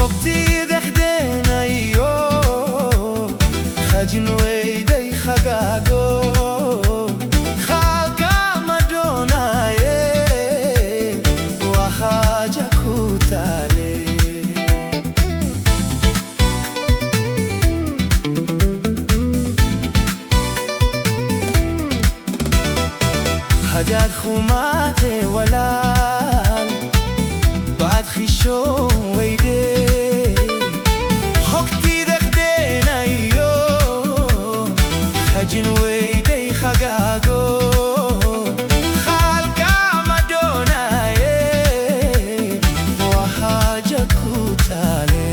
Hopti dekhdena yo Khajin weidei khagago Khalka madona ye Wahaja kutale Hajat khumate walal Ba'ad khisho weidei Hopti dekhdena yo Khajin weidei khagago Khalka madona ye Wahaja kutale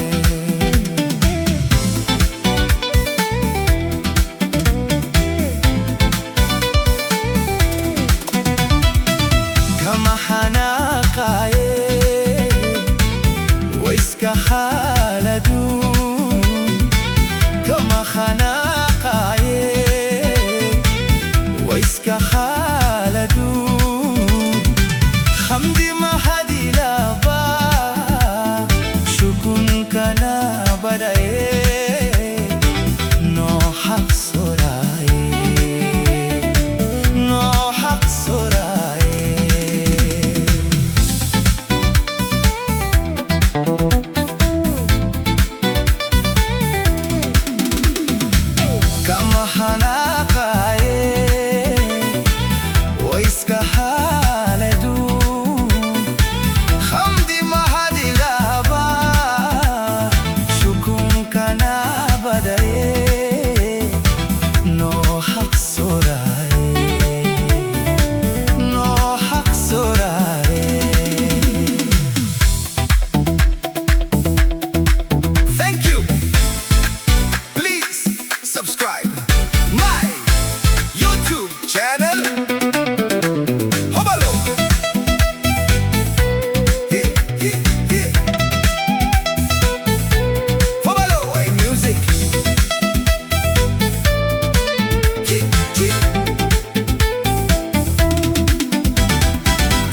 Kama hanaka ye Waiska haladu Kama hanaka ye Waiska haladu Hamdi mahadi laba Shukun kana badaye No haq soraye No haq soraye Kama hanaka ye Waiska haladu Hamdi mahadi laba Shukun kana badaye No haq soraye No haq soraye Thank you. Please subscribe my YouTube channel. Hobalo. Yeah, yeah, yeah. Hobalo, hey, music. Yeah, yeah.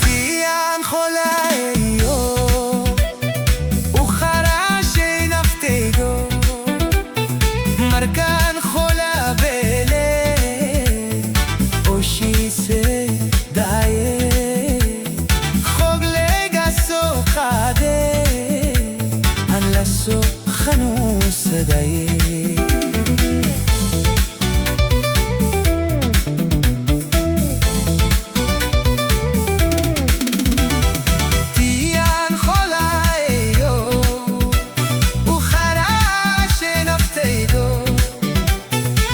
Tian kholay yo. Ukharashi naftego Markan khola bele Oshi se daye Khoglega so khade An la so khanu sadaye Tian kholay yo Ukharashi naftego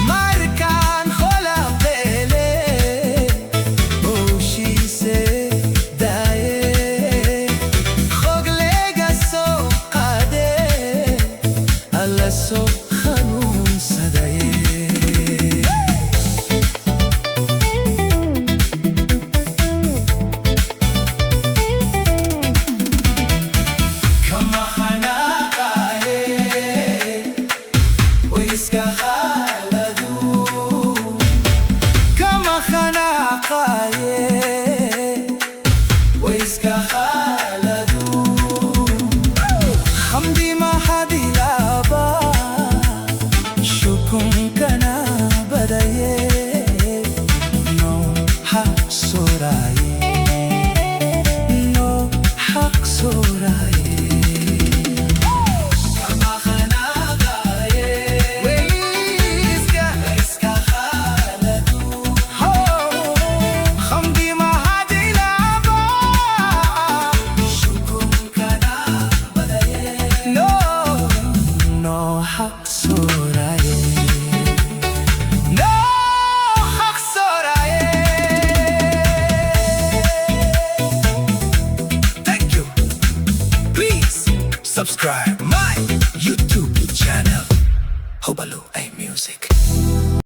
Markan khola bele Oshi se daye Khoglega so qade Alla so khanun sadaye Kama hanaka ye Waiska haladu Kama hanaka ye Waiska haladu Hamdi mahadi laba Shukun kana badaye No haq soraye No haq soraye Kama hanaka ye Waiska haladu Hamdi mahadi laba Shukun kana badaye No haq soraye No haq soraye Thank you. Please subscribe my YouTube channel Hobalo, hey, music.